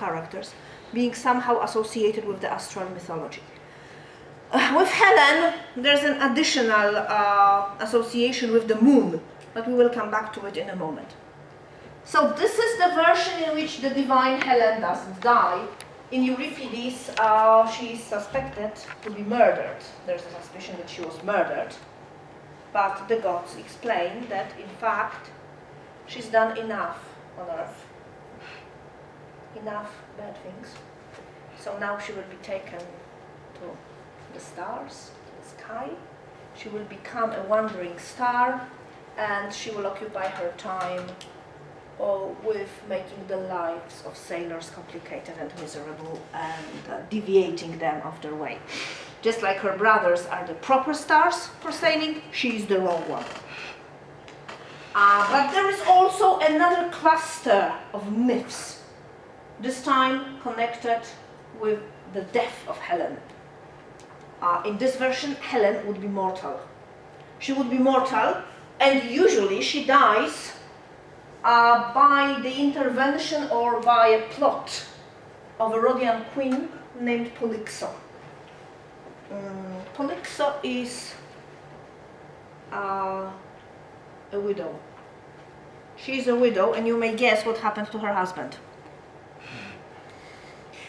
characters, being somehow associated with the astral mythology. With Helen, there's an additional association with the moon, but we will come back to it in a moment. So this is the version in which the divine Helen doesn't die. In Euripides, she is suspected to be murdered. There's a suspicion that she was murdered, but the gods explain that, in fact, she's done enough on earth, enough bad things. So now she will be taken to the stars, the sky. She will become a wandering star, and she will occupy her time with making the lives of sailors complicated and miserable and deviating them off their way. Just like her brothers are the proper stars for sailing, she is the wrong one. But there is also another cluster of myths, this time connected with the death of Helen. In this version, Helen would be mortal. She would be mortal, and usually she dies by the intervention or by a plot of a Rhodian queen named Polyxo. Polyxo is a widow. She is a widow, and you may guess what happened to her husband.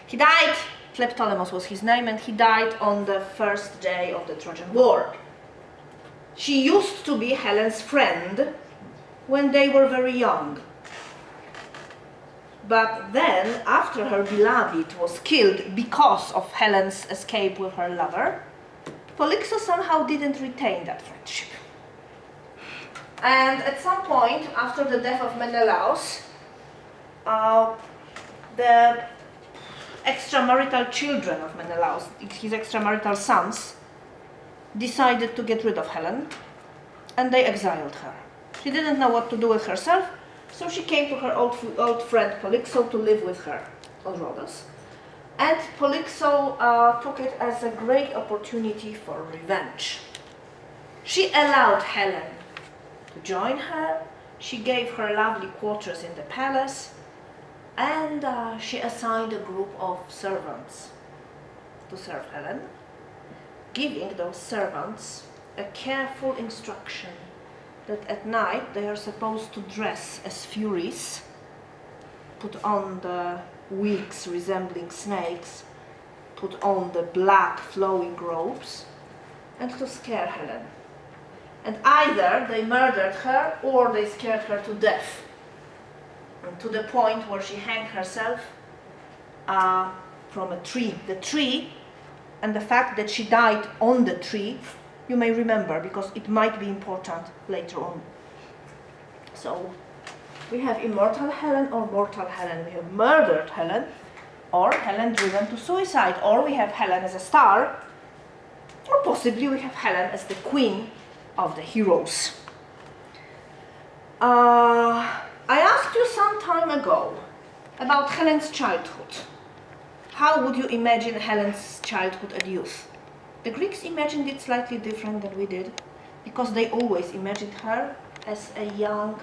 He died, Tleptolemos was his name, and he died on the first day of the Trojan War. She used to be Helen's friend when they were very young. But then, after her beloved was killed because of Helen's escape with her lover, Polyxo somehow didn't retain that friendship. And at some point, after the death of Menelaus, the extramarital children of Menelaus, his extramarital sons, decided to get rid of Helen, and they exiled her. She didn't know what to do with herself, so she came to her old friend Polyxo to live with her on Rhodos. And Polyxo took it as a great opportunity for revenge. She allowed Helen to join her, she gave her lovely quarters in the palace, and she assigned a group of servants to serve Helen, giving those servants a careful instruction that at night they are supposed to dress as furies, put on the wigs resembling snakes, put on the black flowing robes, and to scare Helen. And either they murdered her or they scared her to death, and to the point where she hanged herself from a tree. The tree, and the fact that she died on the tree, you may remember, because it might be important later on. So we have immortal Helen or mortal Helen. We have murdered Helen, or Helen driven to suicide, or we have Helen as a star, or possibly we have Helen as the queen of the heroes. I asked you some time ago about Helen's childhood. How would you imagine Helen's childhood and youth? The Greeks imagined it slightly different than we did, because they always imagined her as a young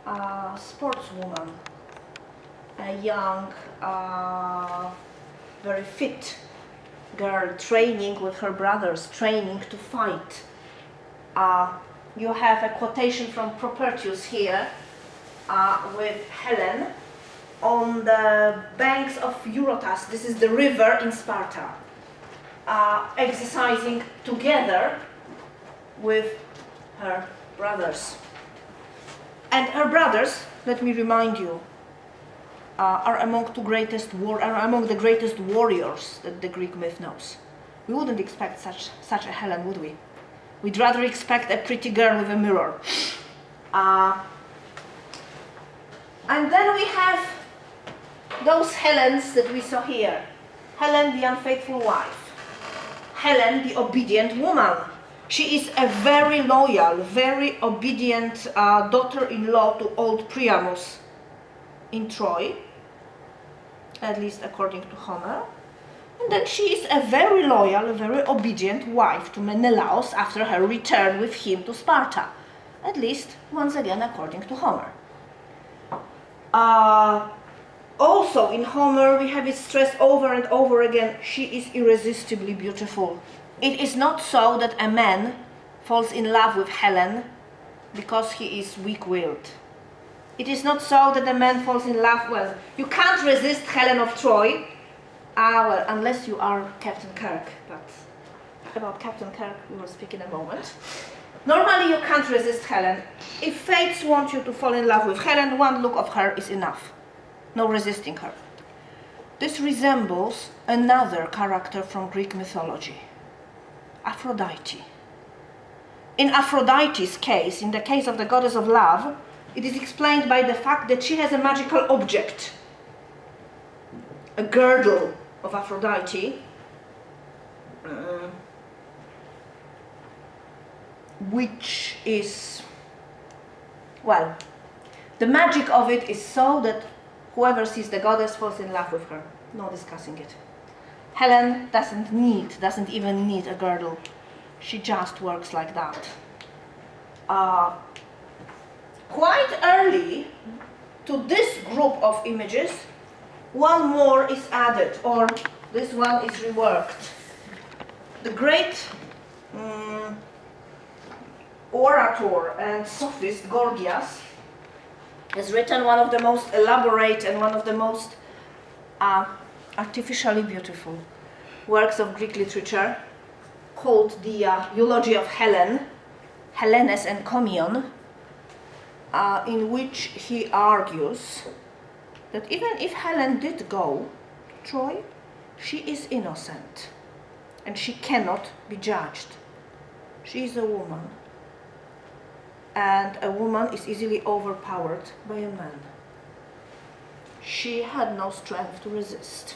sportswoman, a young, very fit girl training with her brothers, training to fight. You have a quotation from Propertius here with Helen on the banks of Eurotas. This is the river in Sparta, exercising together with her brothers. And her brothers, let me remind you, are among the greatest warriors that the Greek myth knows. We wouldn't expect such a Helen, would we? We'd rather expect a pretty girl with a mirror. And then we have those Helens that we saw here. Helen, the unfaithful wife. Helen, the obedient woman. She is a very loyal, very obedient daughter-in-law to old Priamus in Troy, at least according to Homer. And then she is a very loyal, very obedient wife to Menelaus after her return with him to Sparta, at least once again according to Homer. Also in Homer we have it stressed over and over again, she is irresistibly beautiful. It is not so that a man falls in love with Helen because he is weak-willed. It is not so that a man falls in love, well, you can't resist Helen of Troy, well, unless you are Captain Kirk, but about Captain Kirk we will speak in a moment. Normally you can't resist Helen. If fates want you to fall in love with Helen, one look of her is enough. No resisting her. This resembles another character from Greek mythology, Aphrodite. In Aphrodite's case, in the case of the goddess of love, it is explained by the fact that she has a magical object, a girdle of Aphrodite, which is, well, the magic of it is so that whoever sees the goddess falls in love with her. No discussing it. Helen doesn't even need a girdle. She just works like that. Quite early to this group of images, one more is added, or this one is reworked. The great orator and sophist Gorgias has written one of the most elaborate and one of the most artificially beautiful works of Greek literature, called the Eulogy of Helen, Helenes Encomion, in which he argues that even if Helen did go to Troy, she is innocent and she cannot be judged. She is a woman, and a woman is easily overpowered by a man. She had no strength to resist.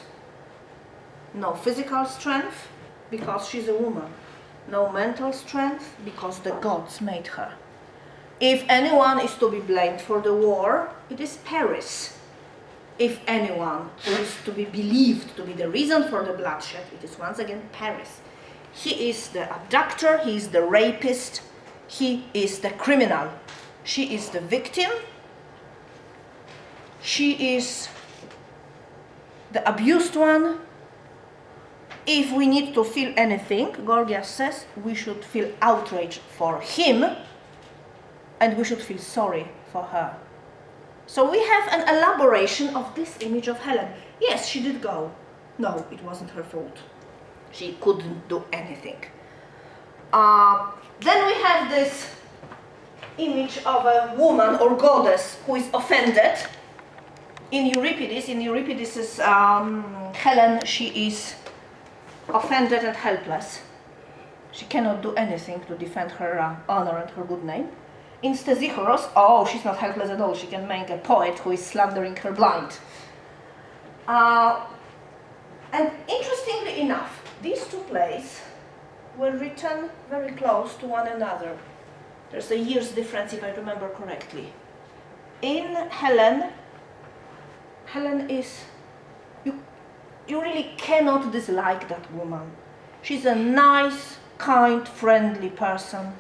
No physical strength, because she's a woman. No mental strength, because the gods made her. If anyone is to be blamed for the war, it is Paris. If anyone is to be believed to be the reason for the bloodshed, it is once again Paris. He is the abductor, he is the rapist, he is the criminal. She is the victim, she is the abused one. If we need to feel anything, Gorgias says, we should feel outrage for him and we should feel sorry for her. So we have an elaboration of this image of Helen. Yes, she did go. No, it wasn't her fault. She couldn't do anything. Then we have this image of a woman or goddess who is offended. In Euripides' Helen, she is offended and helpless. She cannot do anything to defend her honor and her good name. In Stesichoros, she's not helpless at all. She can make a poet who is slandering her blind. And interestingly enough, these two plays were written very close to one another. There's a year's difference, if I remember correctly. In Helen is, you really cannot dislike that woman. She's a nice, kind, friendly person.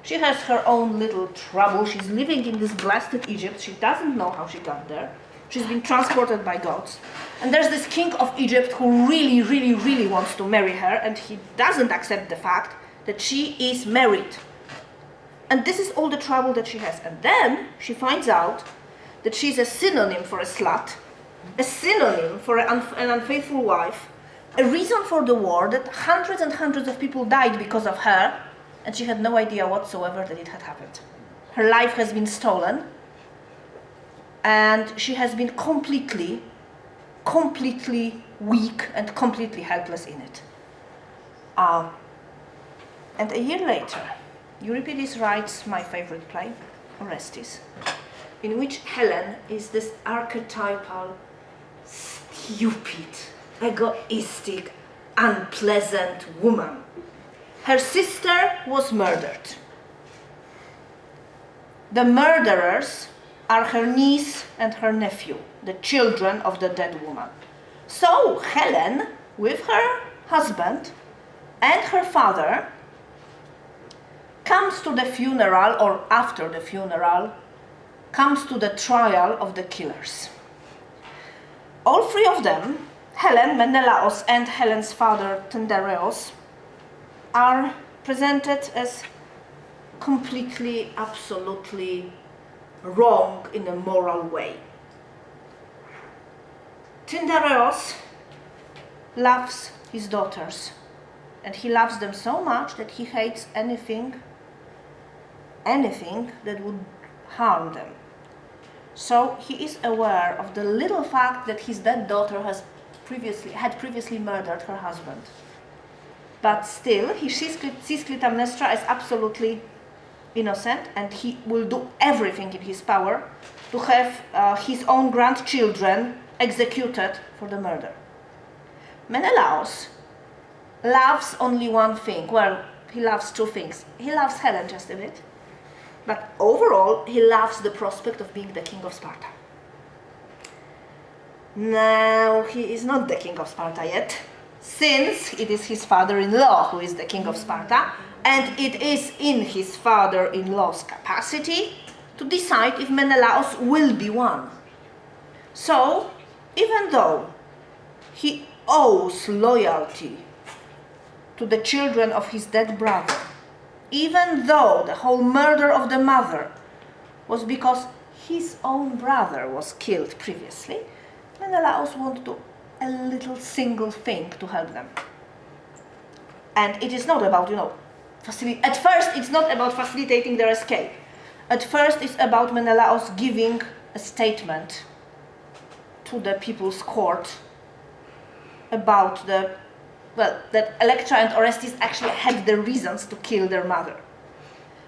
She has her own little trouble. She's living in this blasted Egypt. She doesn't know how she got there. She's been transported by gods. And there's this king of Egypt who really, really, really wants to marry her, and he doesn't accept the fact that she is married. And this is all the trouble that she has. And then she finds out that she's a synonym for a slut, a synonym for an unfaithful wife, a reason for the war, that hundreds and hundreds of people died because of her, and she had no idea whatsoever that it had happened. Her life has been stolen, and she has been completely weak and completely helpless in it. And a year later, Euripides writes my favorite play, Orestes, in which Helen is this archetypal, stupid, egoistic, unpleasant woman. Her sister was murdered. The murderers are her niece and her nephew, the children of the dead woman. So Helen, with her husband and her father, comes to the funeral, or after the funeral, comes to the trial of the killers. all three of them, Helen, Menelaos, and Helen's father, Tyndareos, are presented as completely, absolutely wrong in a moral way. Tyndareos loves his daughters, and he loves them so much that he hates anything that would harm them. So he is aware of the little fact that his dead daughter had previously murdered her husband. But still, he sees Clytemnestra as absolutely innocent, and he will do everything in his power to have his own grandchildren executed for the murder. Menelaos loves only one thing. Well, he loves two things. He loves Helen just a bit, but overall he loves the prospect of being the king of Sparta. Now, he is not the king of Sparta yet, since it is his father-in-law who is the king of Sparta, and it is in his father-in-law's capacity to decide if Menelaos will be one. So, even though he owes loyalty to the children of his dead brother, even though the whole murder of the mother was because his own brother was killed previously, Menelaos won't do a little single thing to help them. And it is not about, at first it's not about facilitating their escape. At first it's about Menelaos giving a statement to the people's court about that Electra and Orestes actually had the reasons to kill their mother.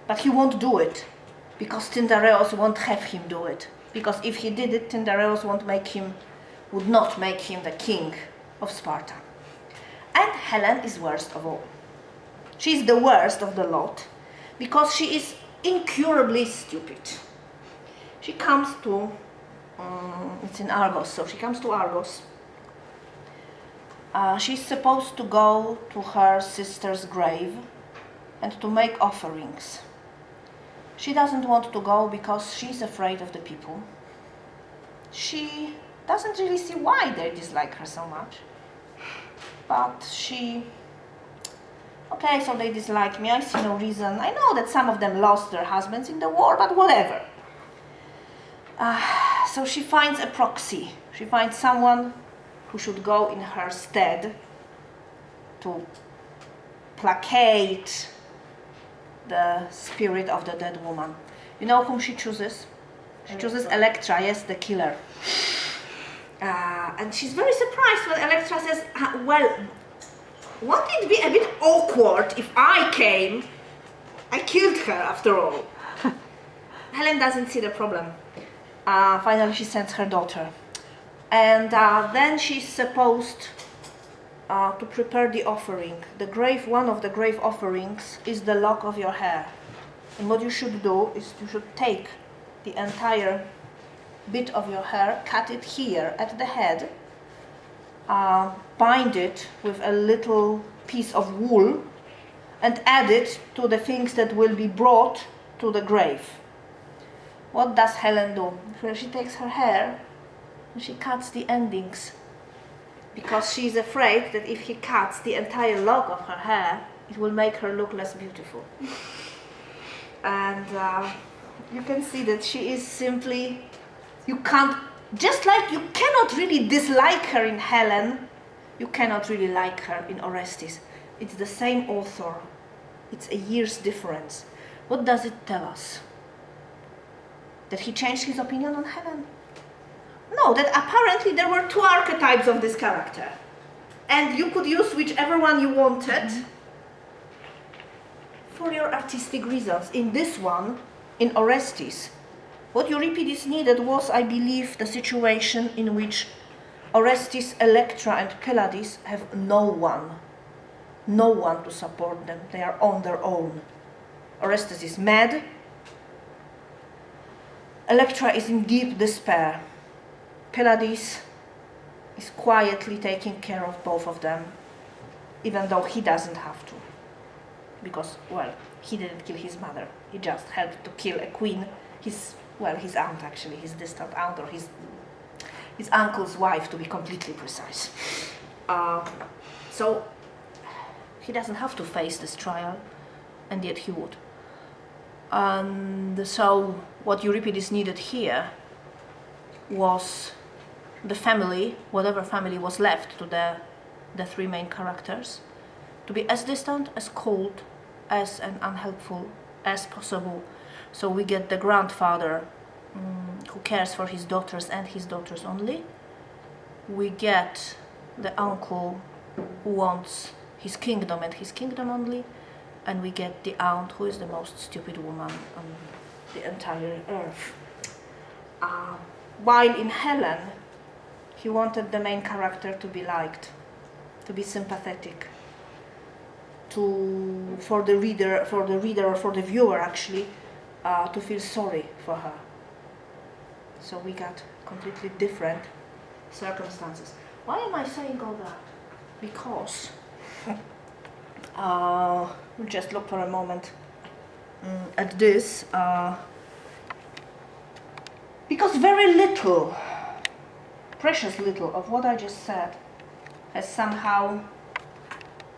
But he won't do it, because Tyndareos won't have him do it. Because if he did it, Tyndareos would not make him the king of Sparta. And Helen is worst of all. She is the worst of the lot, because she is incurably stupid. She comes to, it's in Argos, so she comes to Argos. She's supposed to go to her sister's grave and to make offerings. She doesn't want to go because she's afraid of the people. She doesn't really see why they dislike her so much. But okay, so they dislike me, I see no reason. I know that some of them lost their husbands in the war, but whatever. So she finds a proxy. She finds someone who should go in her stead to placate the spirit of the dead woman. You know whom she chooses? She chooses Electra, yes, the killer. And she's very surprised when Electra says, well, won't it be a bit awkward if I came? I killed her after all. Helen doesn't see the problem. Finally she sends her daughter. And then she's supposed to prepare the offering. One of the grave offerings is the lock of your hair. And what you should do is you should take the entire bit of your hair, cut it here at the head, bind it with a little piece of wool, and add it to the things that will be brought to the grave. What does Helen do? She takes her hair and she cuts the endings, because she is afraid that if he cuts the entire lock of her hair, it will make her look less beautiful. And you can see that she is simply, just like you cannot really dislike her in Helen, you cannot really like her in Orestes. It's the same author. It's a year's difference. What does it tell us? That he changed his opinion on Helen? No, that apparently there were two archetypes of this character. And you could use whichever one you wanted for your artistic reasons. In this one, in Orestes, what Euripides needed was, I believe, the situation in which Orestes, Electra and Pylades have no one to support them. They are on their own. Orestes is mad. Electra is in deep despair. Pylades is quietly taking care of both of them, even though he doesn't have to. Because, well, he didn't kill his mother. He just helped to kill a queen, his aunt actually, his distant aunt, or his uncle's wife, to be completely precise. So he doesn't have to face this trial, and yet he would. And so what Euripides needed here was the family, whatever family was left to the three main characters, to be as distant, as cold, as unhelpful as possible. So we get the grandfather who cares for his daughters and his daughters only. We get the uncle who wants his kingdom and his kingdom only. And we get the aunt who is the most stupid woman on the entire earth. While in Helen, he wanted the main character to be liked, to be sympathetic, for the reader, or for the viewer actually, to feel sorry for her. So we got completely different circumstances. Why am I saying all that? Because we'll just look for a moment at this. Because very little, precious little of what I just said has somehow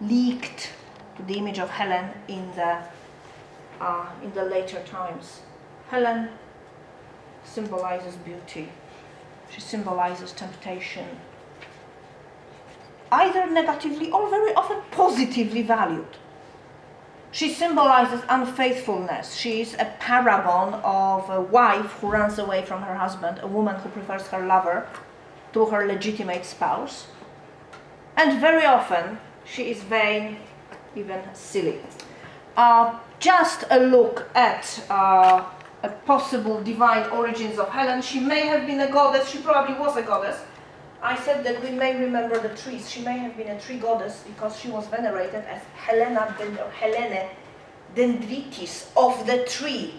leaked to the image of Helen in the later times. Helen symbolizes beauty. She symbolizes temptation, either negatively or very often positively valued. She symbolizes unfaithfulness. She is a paragon of a wife who runs away from her husband, a woman who prefers her lover to her legitimate spouse. And very often she is vain, even silly. Just a look at a possible divine origins of Helen. She may have been a goddess. She probably was a goddess. I said that we may remember the trees. She may have been a tree goddess because she was venerated as Helene Dendritis of the tree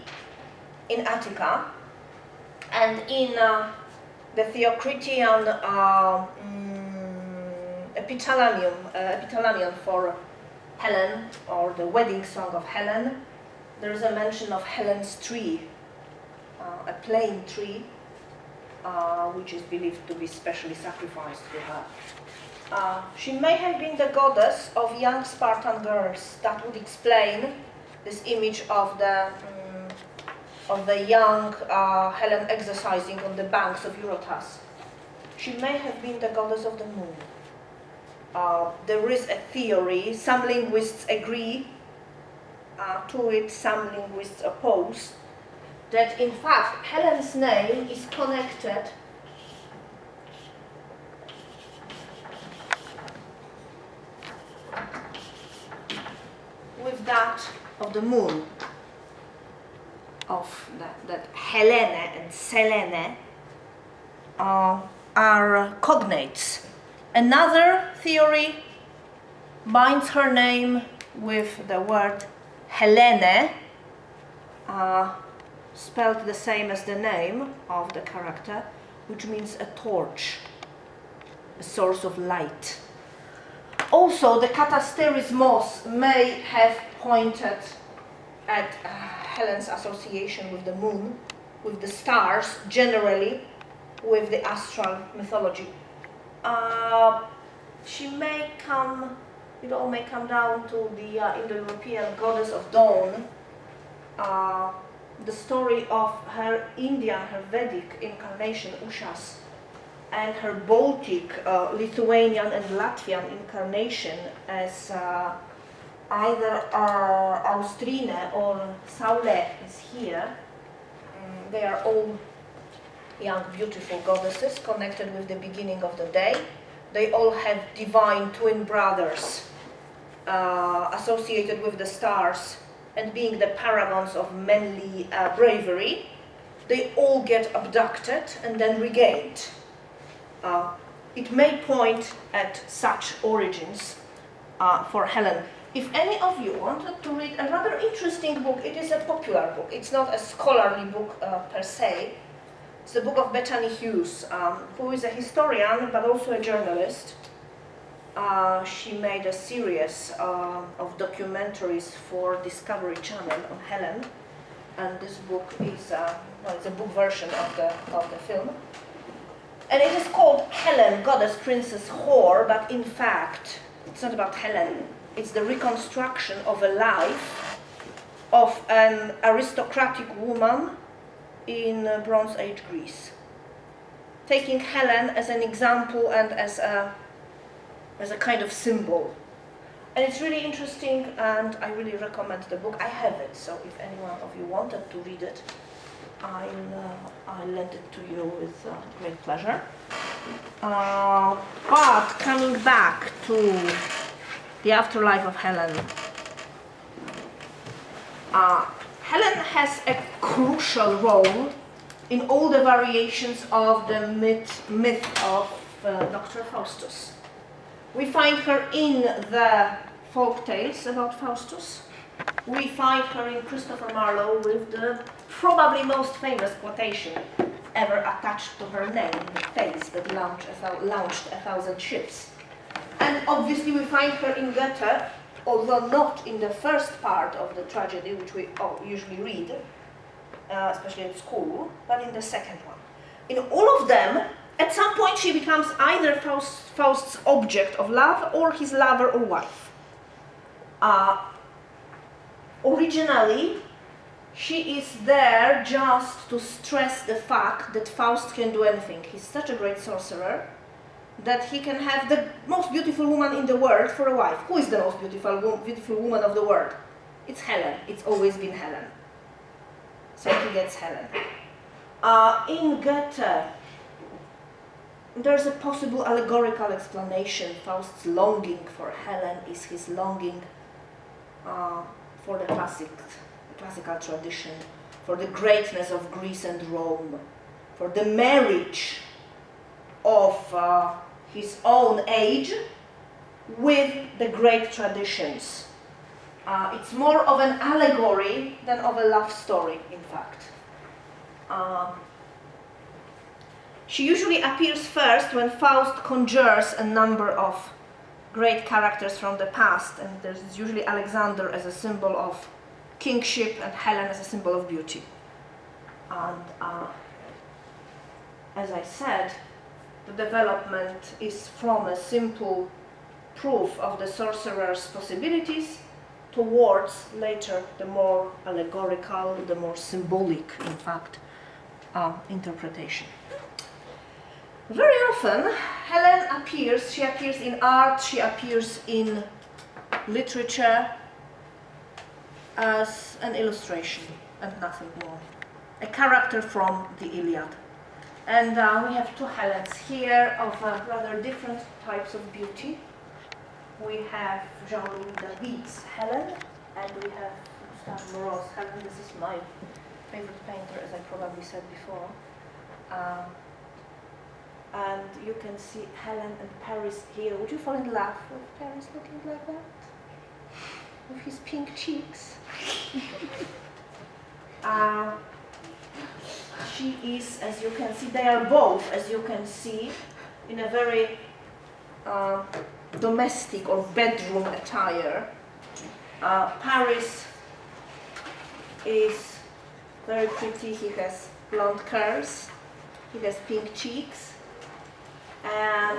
in Attica. And in the Theocritian epithalamium for Helen, or the wedding song of Helen, there is a mention of Helen's tree, a plane tree, which is believed to be specially sacrificed to her. She may have been the goddess of young Spartan girls. That would explain this image of the young Helen exercising on the banks of Eurotas. She may have been the goddess of the moon. There is a theory, some linguists agree to it, some linguists oppose, that in fact Helen's name is connected with that of the moon, of that Helene and Selene are cognates. Another theory binds her name with the word Helene, spelled the same as the name of the character, which means a torch, a source of light. Also, the catasterismos may have pointed at Helen's association with the moon, with the stars, generally, with the astral mythology. It all may come down to the Indo-European goddess of dawn, the story of her Indian, her Vedic incarnation, Ushas, and her Baltic, Lithuanian and Latvian incarnation as either Austrine or Saule is here. They are all young, beautiful goddesses connected with the beginning of the day. They all have divine twin brothers associated with the stars and being the paragons of manly bravery. They all get abducted and then regained. It may point at such origins for Helen. If any of you wanted to read a rather interesting book, it is a popular book. It's not a scholarly book per se. It's the book of Bethany Hughes, who is a historian but also a journalist. She made a series of documentaries for Discovery Channel on Helen, and this book is it's a book version of the film. And it is called Helen, goddess, princess, whore, but in fact, it's not about Helen. It's the reconstruction of a life of an aristocratic woman in Bronze Age Greece, taking Helen as an example and as a kind of symbol. And it's really interesting, and I really recommend the book. I have it, so if anyone of you wanted to read it, I'll lend it to you with great pleasure. But coming back to the afterlife of Helen, Helen has a crucial role in all the variations of the myth of Dr. Faustus. We find her in the folk tales about Faustus. We find her in Christopher Marlowe with the probably most famous quotation ever attached to her name, the face that launched 1,000 ships. And obviously we find her in Goethe, although not in the first part of the tragedy, which we usually read, especially in school, but in the second one. In all of them, at some point she becomes either Faust's object of love or his lover or wife. Originally, she is there just to stress the fact that Faust can do anything. He's such a great sorcerer that he can have the most beautiful woman in the world for a wife. Who is the most beautiful woman of the world? It's Helen. It's always been Helen. So he gets Helen. In Goethe, there's a possible allegorical explanation. Faust's longing for Helen is his longing for the classical tradition, for the greatness of Greece and Rome, for the marriage of his own age with the great traditions. It's more of an allegory than of a love story, in fact. She usually appears first when Faust conjures a number of great characters from the past, and there's usually Alexander as a symbol of kingship and Helen as a symbol of beauty. And as I said, the development is from a simple proof of the sorcerer's possibilities towards later the more allegorical, the more symbolic, in fact, interpretation. Very often, Helen appears, she appears in art, she appears in literature as an illustration and nothing more. A character from the Iliad. And we have two Helens here of rather different types of beauty. We have Jean-Louis David's Helen, and we have Gustave Moreau's Helen. This is my favorite painter, as I probably said before. And you can see Helen and Paris here. Would you fall in love with Paris looking like that? With his pink cheeks? She is, as you can see, they are both, as you can see, in a very domestic or bedroom attire. Paris is very pretty. He has blonde curls, he has pink cheeks. And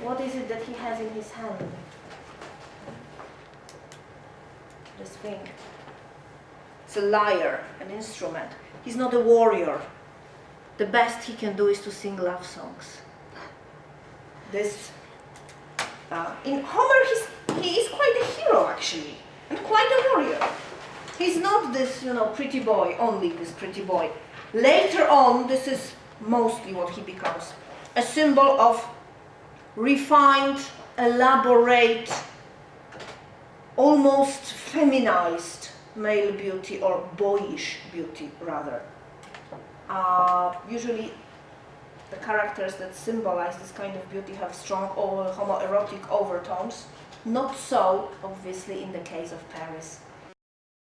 what is it that he has in his hand? This thing. It's a lyre, an instrument. He's not a warrior. The best he can do is to sing love songs. This, in Homer, he is quite a hero actually, and quite a warrior. He's not this, pretty boy, only this pretty boy. Later on, this is mostly what he becomes. A symbol of refined, elaborate, almost feminized male beauty, or boyish beauty, rather. Usually, the characters that symbolize this kind of beauty have strong homoerotic overtones. Not so, obviously, in the case of Paris.